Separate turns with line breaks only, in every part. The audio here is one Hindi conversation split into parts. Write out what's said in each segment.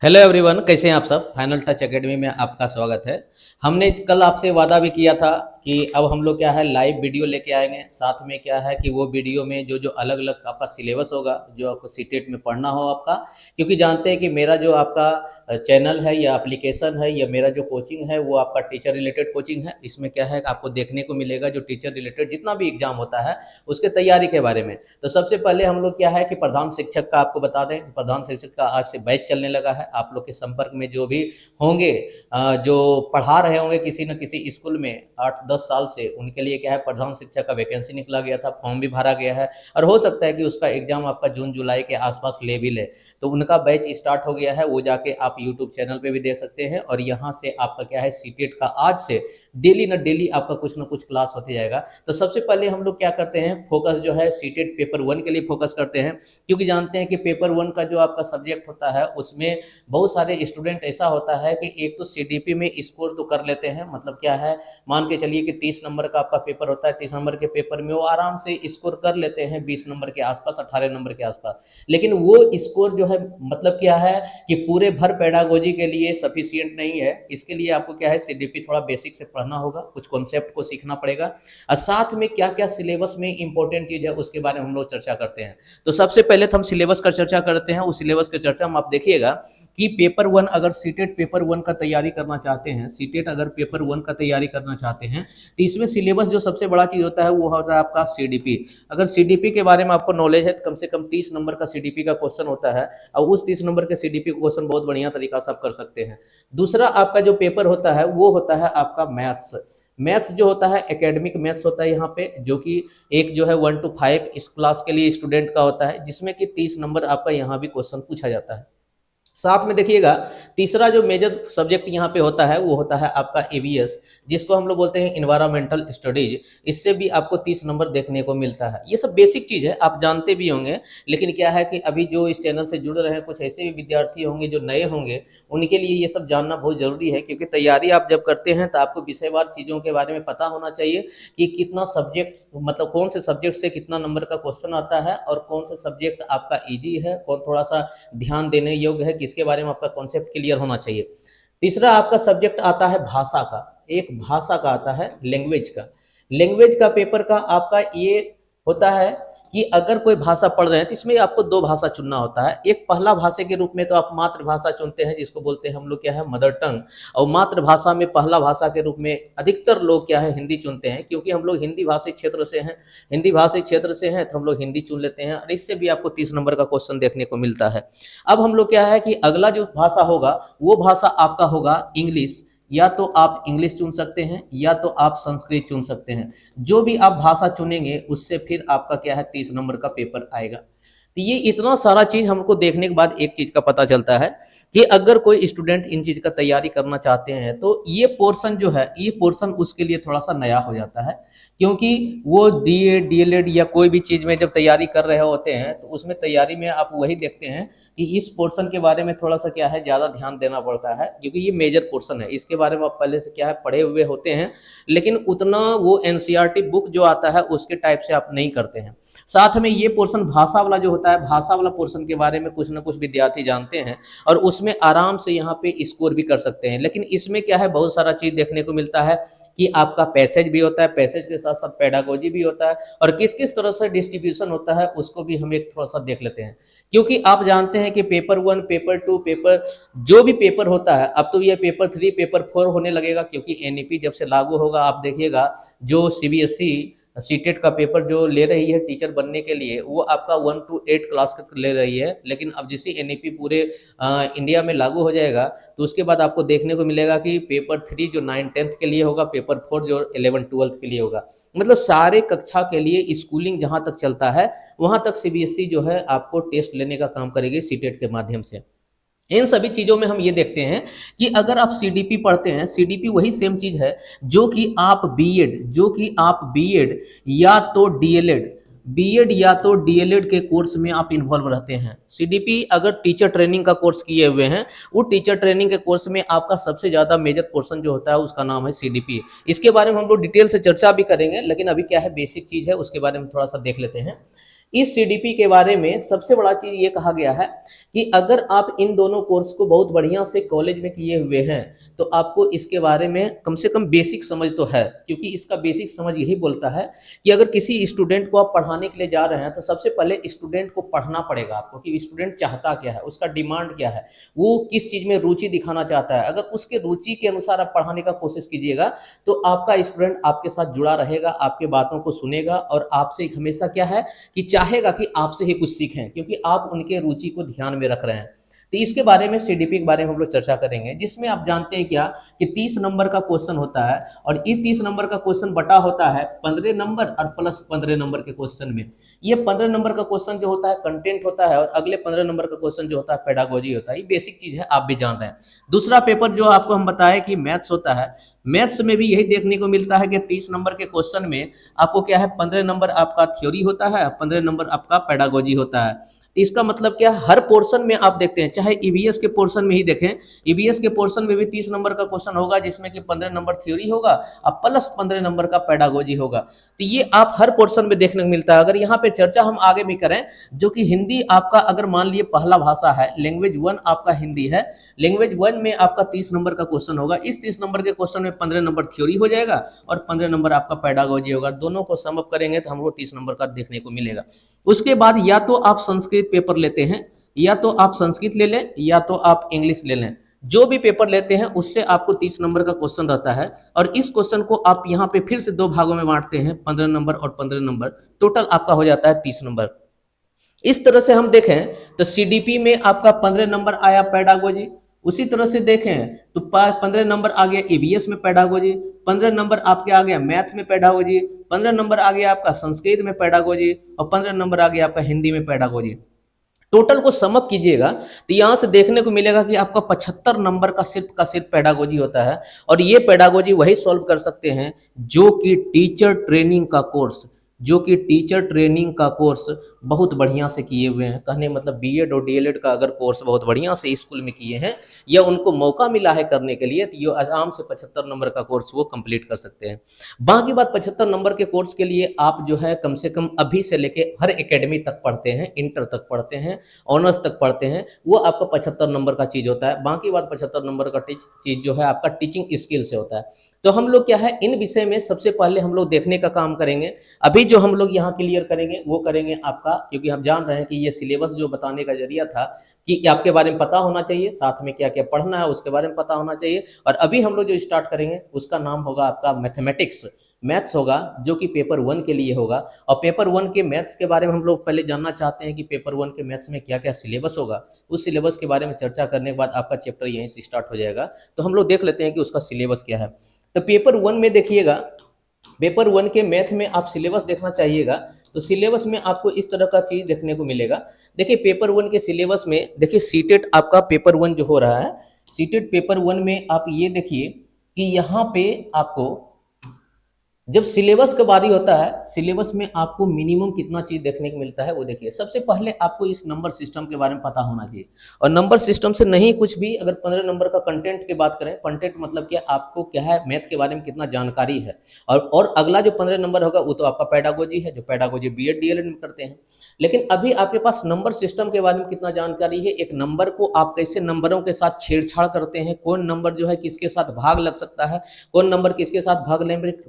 हेलो एवरीवन, कैसे हैं आप सब। फाइनल टच एकेडमी में आपका स्वागत है। हमने कल आपसे वादा भी किया था कि अब हम लोग क्या है लाइव वीडियो लेके आएंगे। साथ में क्या है कि वो वीडियो में जो जो अलग अलग आपका सिलेबस होगा, जो आपको सीटेट में पढ़ना हो आपका, क्योंकि जानते हैं कि मेरा जो आपका चैनल है या एप्लीकेशन है या मेरा जो कोचिंग है वो आपका टीचर रिलेटेड कोचिंग है। इसमें क्या है आपको देखने को मिलेगा जो टीचर रिलेटेड जितना भी एग्जाम होता है उसके तैयारी के बारे में। तो सबसे पहले हम लोग क्या है कि प्रधान शिक्षक का आपको बता दें, प्रधान शिक्षक का आज से बैच चलने लगा है। आप लोग के संपर्क में जो भी होंगे, जो पढ़ा रहे होंगे किसी न किसी स्कूल में 8-10 साल से, उनके लिए क्या है प्रधान शिक्षक का वैकेंसी निकला गया था, फॉर्म भी भरा गया है और हो सकता है कि उसका एग्जाम आपका जून जुलाई के आसपास ले भी ले। तो उनका बैच स्टार्ट हो गया है, वो जाके आप यूट्यूब चैनल पे भी देख सकते हैं। और यहाँ से आपका क्या है सीटेट का आज से डेली ना डेली आपका कुछ ना कुछ क्लास होते जाएगा। तो सबसे पहले हम लोग क्या करते हैं, फोकस जो है सीटेट पेपर 1 के लिए फोकस करते हैं, क्योंकि जानते हैं कि पेपर 1 का जो आपका सब्जेक्ट होता है उसमें बहुत सारे स्टूडेंट ऐसा होता है कि एक तो सीडीपी में स्कोर तो कर लेते हैं, मतलब क्या है मान के चलिए कि 30 नंबर का आपका पेपर होता है, 30 नंबर के पेपर में वो आराम से स्कोर कर लेते हैं 20 नंबर के आसपास, 18 नंबर के आसपास। लेकिन वो स्कोर जो है मतलब क्या है कि पूरे भर पेडागोजी के लिए सफिशियंट नहीं है। इसके लिए आपको क्या है सीडीपी थोड़ा बेसिक से पढ़ना होगा, कुछ कॉन्सेप्ट को सीखना पड़ेगा और साथ में क्या क्या सिलेबस में इंपॉर्टेंट चीज़ है उसके बारे में हम लोग चर्चा करते हैं। तो सबसे पहले तो हम सिलेबस का चर्चा करते हैं। उस सिलेबस की चर्चा में आप देखिएगा कि पेपर 1 अगर सीटेट पेपर 1 का तैयारी करना चाहते हैं, सीटेट अगर पेपर 1 का तैयारी करना चाहते हैं तो इसमें सिलेबस जो सबसे बड़ा चीज़ होता है वो होता है आपका सीडीपी। अगर सीडीपी के बारे में आपको नॉलेज है तो कम से कम 30 नंबर का सीडीपी का क्वेश्चन होता है और उस 30 नंबर के सीडीपी क्वेश्चन बहुत बढ़िया तरीका से आप कर सकते हैं। दूसरा आपका जो पेपर होता है वो होता है आपका मैथ्स। मैथ्स जो होता है एकेडमिक मैथ्स होता है यहाँ पे, जो कि एक जो है 1 to 5 इस क्लास के लिए स्टूडेंट का होता है, जिसमें कि 30 नंबर आपका यहाँ भी क्वेश्चन पूछा जाता है। साथ में देखिएगा तीसरा जो मेजर सब्जेक्ट यहाँ पे होता है वो होता है आपका एवीएस, जिसको हम लोग बोलते हैं इन्वायरमेंटल स्टडीज। इससे भी आपको 30 नंबर देखने को मिलता है। ये सब बेसिक चीज़ है, आप जानते भी होंगे। लेकिन क्या है कि अभी जो इस चैनल से जुड़ रहे हैं कुछ ऐसे भी विद्यार्थी होंगे जो नए होंगे, उनके लिए ये सब जानना बहुत ज़रूरी है, क्योंकि तैयारी आप जब करते हैं तो आपको विषयवार चीज़ों के बारे में पता होना चाहिए कि कितना सब्जेक्ट, मतलब कौन से सब्जेक्ट से कितना नंबर का क्वेश्चन आता है और कौन सा सब्जेक्ट आपका ईजी है, कौन थोड़ा सा ध्यान देने योग्य है, किसके बारे में आपका कॉन्सेप्ट क्लियर होना चाहिए। तीसरा आपका सब्जेक्ट आता है भाषा का। एक भाषा का आता है लैंग्वेज का। लैंग्वेज का पेपर का आपका ये होता है कि अगर कोई भाषा पढ़ रहे हैं तो इसमें आपको दो भाषा चुनना होता है। एक पहला भाषा के रूप में तो आप मातृभाषा चुनते हैं, जिसको बोलते हैं हम लोग क्या है मदर टंग। और मातृभाषा में पहला भाषा के रूप में अधिकतर लोग क्या है हिंदी चुनते हैं, क्योंकि हम लोग हिंदी भाषी क्षेत्र से हैं। हिंदी भाषी क्षेत्र से हैं तो हम लोग हिंदी चुन लेते हैं और इससे भी आपको 30 नंबर का क्वेश्चन देखने को मिलता है। अब हम लोग क्या है कि अगला जो भाषा होगा वो भाषा आपका होगा इंग्लिश। या तो आप इंग्लिश चुन सकते हैं या तो आप संस्कृत चुन सकते हैं। जो भी आप भाषा चुनेंगे उससे फिर आपका क्या है 30 नंबर का पेपर आएगा। तो ये इतना सारा चीज़ हमको देखने के बाद एक चीज़ का पता चलता है कि अगर कोई स्टूडेंट इन चीज़ का तैयारी करना चाहते हैं तो ये पोर्शन जो है, ये पोर्शन उसके लिए थोड़ा सा नया हो जाता है, क्योंकि वो डीएड डीएलएड या कोई भी चीज़ में जब तैयारी कर रहे होते हैं तो उसमें तैयारी में आप वही देखते हैं कि इस पोर्शन के बारे में थोड़ा सा क्या है ज़्यादा ध्यान देना पड़ता है, क्योंकि ये मेजर पोर्शन है। इसके बारे में आप पहले से क्या है पढ़े हुए होते हैं, लेकिन उतना वो एनसीईआरटी बुक जो आता है उसके टाइप से आप नहीं करते हैं। साथ में ये पोर्शन भाषा वाला जो होता है, भाषा वाला पोर्शन के बारे में कुछ ना कुछ विद्यार्थी जानते हैं और उसमें आराम से यहाँ पे स्कोर भी कर सकते हैं। लेकिन इसमें क्या है बहुत सारा चीज़ देखने को मिलता है कि आपका पैसेज भी होता है, पैसेज के साथ साथ पेडागोजी भी होता है और किस किस तरह से डिस्ट्रीब्यूशन होता है उसको भी हम एक थोड़ा सा देख लेते हैं। क्योंकि आप जानते हैं कि पेपर 1 पेपर 2 पेपर जो भी पेपर होता है, अब तो ये पेपर 3 पेपर 4 होने लगेगा, क्योंकि एनईपी जब से लागू होगा आप देखिएगा जो सीबीएसई सीटेट का पेपर जो ले रही है टीचर बनने के लिए वो आपका 1 to 8 क्लास का ले रही है। लेकिन अब जैसे एनईपी पूरे इंडिया में लागू हो जाएगा तो उसके बाद आपको देखने को मिलेगा कि पेपर 3 जो 9-10 के लिए होगा, पेपर 4 जो 11-12 के लिए होगा। मतलब सारे कक्षा के लिए स्कूलिंग जहाँ तक चलता है वहाँ तक सीबीएसई जो है आपको टेस्ट लेने का काम करेगी सीटेट के माध्यम से। इन सभी चीज़ों में हम ये देखते हैं कि अगर आप सीडीपी पढ़ते हैं, सीडीपी वही सेम चीज़ है जो कि आप बीएड या तो डीएलएड, बीएड या तो डीएलएड के कोर्स में आप इन्वॉल्व रहते हैं। सीडीपी अगर टीचर ट्रेनिंग का कोर्स किए हुए हैं, वो टीचर ट्रेनिंग के कोर्स में आपका सबसे ज़्यादा मेजर पोर्शन जो होता है उसका नाम है सीडीपी। इसके बारे में हम लोग डिटेल से चर्चा भी करेंगे, लेकिन अभी क्या है बेसिक चीज़ है उसके बारे में थोड़ा सा देख लेते हैं इस सीडीपी के बारे में सबसे बड़ा चीज ये कहा गया है कि अगर आप इन दोनों कोर्स को बहुत बढ़िया से कॉलेज में किए हुए हैं तो आपको इसके बारे में कम से कम बेसिक समझ तो है, क्योंकि इसका बेसिक समझ यही बोलता है कि अगर किसी स्टूडेंट को आप पढ़ाने के लिए जा रहे हैं तो सबसे पहले स्टूडेंट को पढ़ना पड़ेगा आपको कि स्टूडेंट चाहता क्या है, उसका डिमांड क्या है, वो किस चीज़ में रुचि दिखाना चाहता है। अगर उसके रुचि के अनुसार आप पढ़ाने का कोशिश कीजिएगा तो आपका स्टूडेंट आपके साथ जुड़ा रहेगा, आपके बातों को सुनेगा और आपसे हमेशा क्या है कि चाहेगा कि आपसे ही कुछ सीखें, क्योंकि आप उनके रुचि को ध्यान में रख रहे हैं। तो इसके बारे में सीडीपी के बारे में हम लोग चर्चा करेंगे, जिसमें आप जानते हैं क्या कि 30 नंबर का क्वेश्चन होता है और इस 30 नंबर का क्वेश्चन बटा होता है 15 नंबर और प्लस 15 नंबर के क्वेश्चन में। ये 15 नंबर का क्वेश्चन जो होता है कंटेंट होता है और अगले 15 नंबर का क्वेश्चन जो होता है पेडागोजी होता है। ये बेसिक चीज है, आप भी जान रहे हैं। दूसरा पेपर जो आपको हम बताएं कि मैथ्स होता है, मैथ्स में भी यही देखने को मिलता है कि 30 नंबर के क्वेश्चन में आपको क्या है 15 नंबर आपका थ्योरी होता है, 15 नंबर आपका पेडागोजी होता है। तो इसका मतलब क्या है, हर पोर्शन में आप देखते हैं, चाहे ईवीएस के पोर्शन में ही देखें, ईवीएस के पोर्शन में भी 30 नंबर का क्वेश्चन होगा जिसमें कि 15 नंबर थ्योरी होगा और प्लस 15 नंबर का पेडागोजी होगा। तो ये आप हर पोर्शन में देखने को मिलता है। अगर यहाँ पे चर्चा हम आगे भी करें, जो कि हिंदी आपका अगर मान लिए पहला भाषा है, लैंग्वेज 1 आपका हिंदी है, लैंग्वेज 1 में आपका 30 नंबर का क्वेश्चन होगा। इस 30 नंबर के क्वेश्चन में 15 नंबर थ्योरी हो जाएगा और 15 नंबर आपका पेडागोजी होगा। दोनों को सम अप करेंगे तो हमको 30 नंबर का देखने को मिलेगा। उसके बाद या तो आप संस्कृत पेपर लेते हैं, या तो आप संस्कृत ले लें, या तो आप इंग्लिश ले लें। जो भी पेपर लेते हैं उससे आपको 30 नंबर का क्वेश्चन रहता है और इस क्वेश्चन को आप यहाँ पे फिर से दो भागों में बांटते हैं, 15 नंबर और 15 नंबर, टोटल आपका हो जाता है 30 नंबर। इस तरह से हम देखें तो सीडीपी में आपका 15 नंबर आया पेडागोजी, उसी तरह से देखें तो 15 नंबर आ गया ईवीएस में पेडागोजी, 15 नंबर आपके आ गया मैथ में पेडागोजी, 15 नंबर आ गया आपका संस्कृत में पेडागोजी और 15 नंबर आ गया आपका हिंदी में पेडागोजी। टोटल को समअप कीजिएगा तो यहाँ से देखने को मिलेगा कि आपका 75 नंबर का सिर्फ पेडागोजी होता है। और ये पेडागोजी वही सॉल्व कर सकते हैं जो कि टीचर ट्रेनिंग का कोर्स, जो कि टीचर ट्रेनिंग का कोर्स बहुत बढ़िया से किए हुए हैं। कहने मतलब बीएड और डीएलएड का अगर कोर्स बहुत बढ़िया से स्कूल में किए हैं या उनको मौका मिला है करने के लिए, तो ये आराम से 75 नंबर का कोर्स वो कंप्लीट कर सकते हैं। बाकी बात 75 नंबर के कोर्स के लिए आप जो है कम से कम अभी से लेके हर एकेडमी तक पढ़ते हैं, इंटर तक पढ़ते हैं, ऑनर्स तक पढ़ते हैं, वो आपका 75 नंबर का चीज़ होता है। बाकी बात 75 नंबर का चीज़ जो है आपका टीचिंग स्किल से होता है। तो हम लोग क्या है इन विषय में सबसे पहले हम लोग देखने का काम करेंगे। अभी जो हम लोग यहाँ क्लियर करेंगे वो करेंगे आपका, क्योंकि हम जान रहे हैं कि ये सिलेबस जो बताने का जरिया था कि आपके बारे में पता होना चाहिए, साथ में क्या क्या पढ़ना है उसके बारे में पता होना चाहिए। और अभी हम लोग जो स्टार्ट करेंगे उसका नाम होगा आपका मैथमेटिक्स, मैथ्स होगा, जो कि पेपर 1 के लिए होगा। और पेपर 1 के मैथ्स के बारे में हम लोग पहले जानना चाहते हैं कि पेपर 1 के मैथ्स में क्या क्या सिलेबस होगा। उस सिलेबस के बारे में चर्चा करने के बाद आपका चैप्टर यहीं से स्टार्ट हो जाएगा। तो हम लोग देख लेते हैं कि उसका सिलेबस क्या है। तो पेपर 1 में देखिएगा, पेपर 1 के मैथ में आप सिलेबस देखना चाहिएगा तो सिलेबस में आपको इस तरह का चीज़ देखने को मिलेगा। देखिए पेपर 1 के सिलेबस में देखिए सीटेट आपका पेपर 1 जो हो रहा है, सीटेट पेपर 1 में आप ये देखिए कि यहाँ पे आपको जब सिलेबस का बारी होता है, सिलेबस में आपको मिनिमम कितना चीज देखने को मिलता है वो देखिए। सबसे पहले आपको इस नंबर सिस्टम के बारे में पता होना चाहिए और नंबर सिस्टम से नहीं कुछ भी। अगर 15 नंबर का कंटेंट की बात करें, कंटेंट मतलब क्या, आपको क्या है मैथ के बारे में कितना जानकारी है। और अगला जो 15 नंबर होगा वो तो आपका पेडागोजी है, जो पेडागोजी बीएड डीएलएड में करते हैं। लेकिन अभी आपके पास नंबर सिस्टम के बारे में कितना जानकारी है, एक नंबर को आप कैसे नंबरों के साथ छेड़छाड़ करते हैं, कौन नंबर जो है किसके साथ भाग लग सकता है, कौन नंबर किसके साथ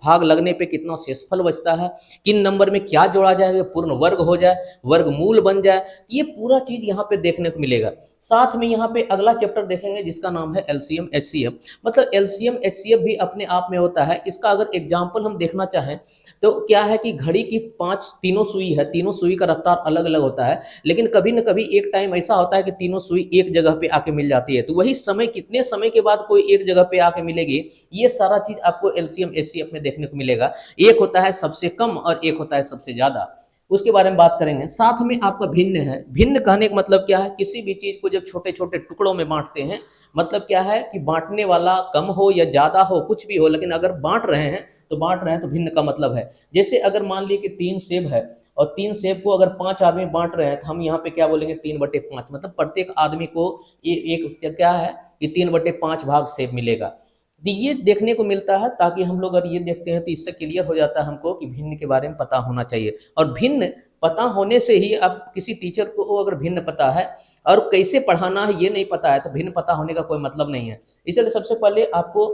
भाग लगने पे कितना शेषफल बचता है, किन नंबर में क्या जोड़ा जाएगा, पूर्ण वर्ग हो जाए, वर्गमूल बन जाए, ये पूरा चीज यहाँ पे देखने को मिलेगा। साथ में यहाँ पे अगला चैप्टर देखेंगे जिसका नाम है एलसीएम एचसीएफ। मतलब एलसीएम एचसीएफ भी अपने आप में होता है। इसका अगर एग्जाम्पल हम देखना चाहें तो क्या है कि घड़ी की तीनों सुई है, तीनों सुई का रफ्तार अलग अलग होता है, लेकिन कभी न कभी एक टाइम ऐसा होता है कि तीनों सुई एक जगह पे आके मिल जाती है। तो वही समय कितने समय के बाद कोई एक जगह पे आके मिलेगी, ये सारा चीज आपको एलसीएम एचसीएफ में देखने को मिलेगा। एक होता है सबसे कम और एक होता है सबसे ज्यादा, उसके बारे में बात करेंगे। साथ में आपका भिन्न है। भिन्न कहने का मतलब क्या है, किसी भी चीज को जब छोटे छोटे टुकड़ों में बांटते हैं, मतलब क्या है कि बांटने वाला कम हो या ज्यादा हो कुछ भी हो, लेकिन अगर बांट रहे हैं तो भिन्न का मतलब है। जैसे अगर मान लीजिए कि 3 सेब है और 3 सेब को अगर 5 आदमी बांट रहे हैं तो हम यहाँ पे क्या बोलेंगे 3/5, मतलब प्रत्येक आदमी को एक क्या है कि 3/5 भाग सेब मिलेगा। तो ये देखने को मिलता है, ताकि हम लोग अगर ये देखते हैं तो इससे क्लियर हो जाता है हमको कि भिन्न के बारे में पता होना चाहिए। और भिन्न पता होने से ही अब किसी टीचर को अगर भिन्न पता है और कैसे पढ़ाना है ये नहीं पता है तो भिन्न पता होने का कोई मतलब नहीं है। इसलिए सबसे पहले आपको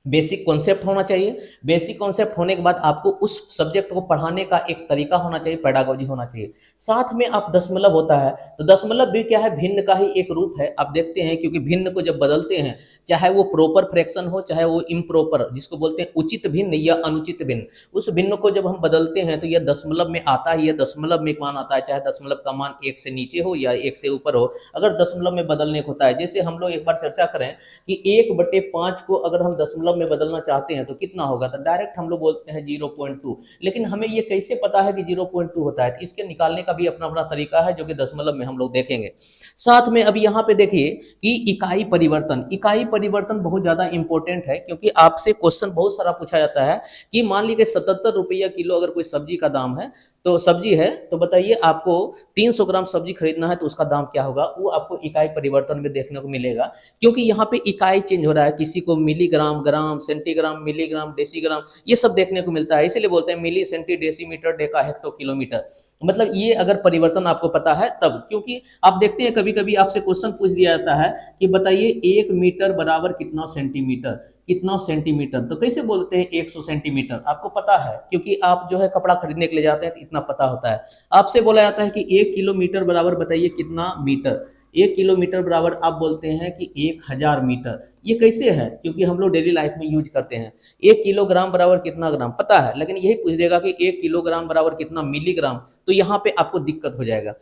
बेसिक कॉन्सेप्ट होना चाहिए। बेसिक कॉन्सेप्ट होने के बाद आपको उस सब्जेक्ट को पढ़ाने का एक तरीका होना चाहिए, पेडागोजी होना चाहिए। साथ में आप दशमलव होता है, तो दशमलव भी क्या है, भिन्न का ही एक रूप है। आप देखते हैं क्योंकि भिन्न को जब बदलते हैं, चाहे वो प्रॉपर फ्रैक्शन हो चाहे वो इम्प्रॉपर, जिसको बोलते हैं उचित भिन्न या अनुचित भिन्न, उस भिन्न को जब हम बदलते हैं तो यह दशमलव में आता है। यह दशमलव में एक मान आता है, चाहे दशमलव का मान 1 से नीचे हो या 1 से ऊपर हो, अगर दशमलव में बदलने को होता है। जैसे हम लोग एक बार चर्चा करें कि 1/5 को अगर हम दशमलव में बदलना चाहते हैं तो कितना होगा, तो डायरेक्ट हम लोग बोलते हैं 0.2। लेकिन हमें ये कैसे पता है कि 0.2 होता है, तो इसके निकालने का भी अपना अपना तरीका है जो कि दशमलव में हम लोग देखेंगे। साथ में अभी यहाँ पे देखिए कि इकाई परिवर्तन बहुत ज़्यादा इंपॉर्टेंट है, क्योंकि आपसे क्वेश्चन बहुत सारा पूछा जाता है कि मान लीजिए 77 रुपया किलो अगर कोई सब्जी का दाम है, तो सब्जी है, तो बताइए आपको 300 ग्राम सब्जी खरीदना है तो उसका दाम क्या होगा, वो आपको इकाई परिवर्तन में देखने को मिलेगा। क्योंकि यहाँ पे इकाई चेंज हो रहा है, किसी को milligram, gram, centigram, milligram, decigram, ये सब देखने को मिलता है। इसीलिए बोलते हैं milli, centi, decimetre, deca, hecto, kilometre. मतलब ये अगर परिवर्तन आपको पता है तब, क्योंकि आप देखते हैं कभी कभी आपसे क्वेश्चन पूछ दिया जाता है कि बताइए 1 मीटर बराबर कितना सेंटीमीटर, कितना सेंटीमीटर, तो कैसे बोलते हैं 100 सेंटीमीटर, आपको पता है क्योंकि आप जो है कपड़ा खरीदने के लिए जाते हैं तो इतना पता होता है। आपसे बोला जाता है कि 1 किलोमीटर बराबर बताइए कितना मीटर, 1 किलोमीटर बराबर आप बोलते हैं कि 1000 मीटर। ये कैसे है, क्योंकि हम लोग डेली लाइफ में यूज करते हैं। 1 किलोग्राम बराबर कितना ग्राम पता है, लेकिन यही पूछ देगा कि 1 किलोग्राम बराबर कितना मिलीग्राम, तो यहाँ पे आपको दिक्कत हो जाएगा।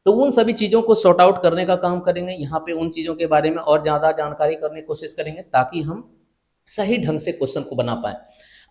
तो उन सभी चीज़ों को सॉर्ट आउट करने का काम करेंगे, यहाँ पे उन चीज़ों के बारे में और ज़्यादा जानकारी करने की कोशिश करेंगे ताकि हम सही ढंग से क्वेश्चन को बना पाए।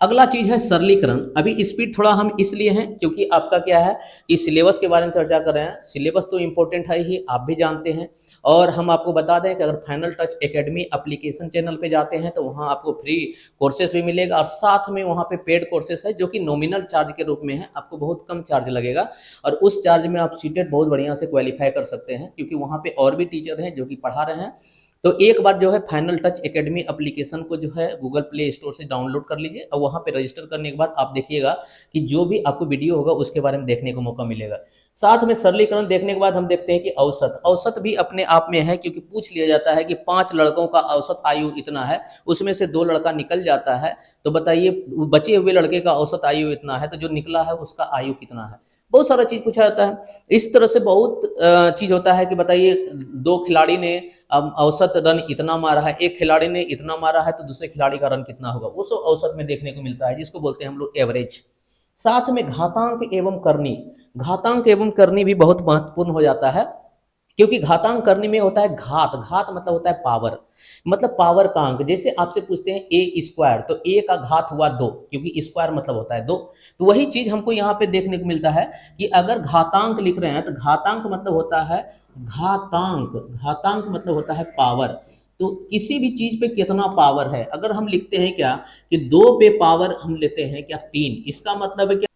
अगला चीज है सरलीकरण। अभी स्पीड थोड़ा हम इसलिए हैं क्योंकि आपका क्या है कि सिलेबस के बारे में चर्चा कर रहे हैं। सिलेबस तो इंपॉर्टेंट है ही, आप भी जानते हैं। और हम आपको बता दें कि अगर final touch academy application channel पे जाते हैं तो वहाँ आपको फ्री कोर्सेज भी मिलेगा, और साथ में वहाँ पे पेड कोर्सेज है जो कि नॉमिनल चार्ज के रूप में है, आपको बहुत कम चार्ज लगेगा। और उस चार्ज में आप सीटेट बहुत बढ़िया से क्वालिफाई कर सकते हैं, क्योंकि वहाँ पे और भी टीचर हैं जो कि पढ़ा रहे हैं। तो एक बार जो है फाइनल टच एकेडमी एप्लीकेशन को जो है गूगल प्ले स्टोर से डाउनलोड कर लीजिए, और वहाँ पे रजिस्टर करने के बाद आप देखिएगा कि जो भी आपको वीडियो होगा उसके बारे में देखने को मौका मिलेगा। साथ में सरलीकरण देखने के बाद हम देखते हैं कि औसत भी अपने आप में है, क्योंकि पूछ लिया जाता है कि 5 लड़कों का औसत आयु इतना है, उसमें से 2 लड़का निकल जाता है, तो बताइए बचे हुए लड़के का औसत आयु इतना है, तो जो निकला है उसका आयु कितना है। बहुत सारा चीज पूछा जाता है। इस तरह से बहुत चीज होता है कि बताइए 2 खिलाड़ी ने औसत रन इतना मारा है, एक खिलाड़ी ने इतना मारा है, तो दूसरे खिलाड़ी का रन कितना होगा, वो सब औसत में देखने को मिलता है, जिसको बोलते हैं हम लोग एवरेज। साथ में घातांक एवं करनी भी बहुत महत्वपूर्ण हो जाता है, क्योंकि घातांक करने में होता है घात मतलब होता है पावर, मतलब पावर का अंक। जैसे आपसे पूछते हैं ए स्क्वायर, तो ए का घात हुआ 2, क्योंकि स्क्वायर मतलब होता है 2। तो वही चीज हमको यहाँ पे देखने को मिलता है कि अगर घातांक लिख रहे हैं तो घातांक मतलब होता है घातांक मतलब होता है पावर। तो किसी भी चीज पे कितना पावर है, अगर हम लिखते हैं क्या कि 2 पे पावर हम लेते हैं क्या 3, इसका मतलब है क्या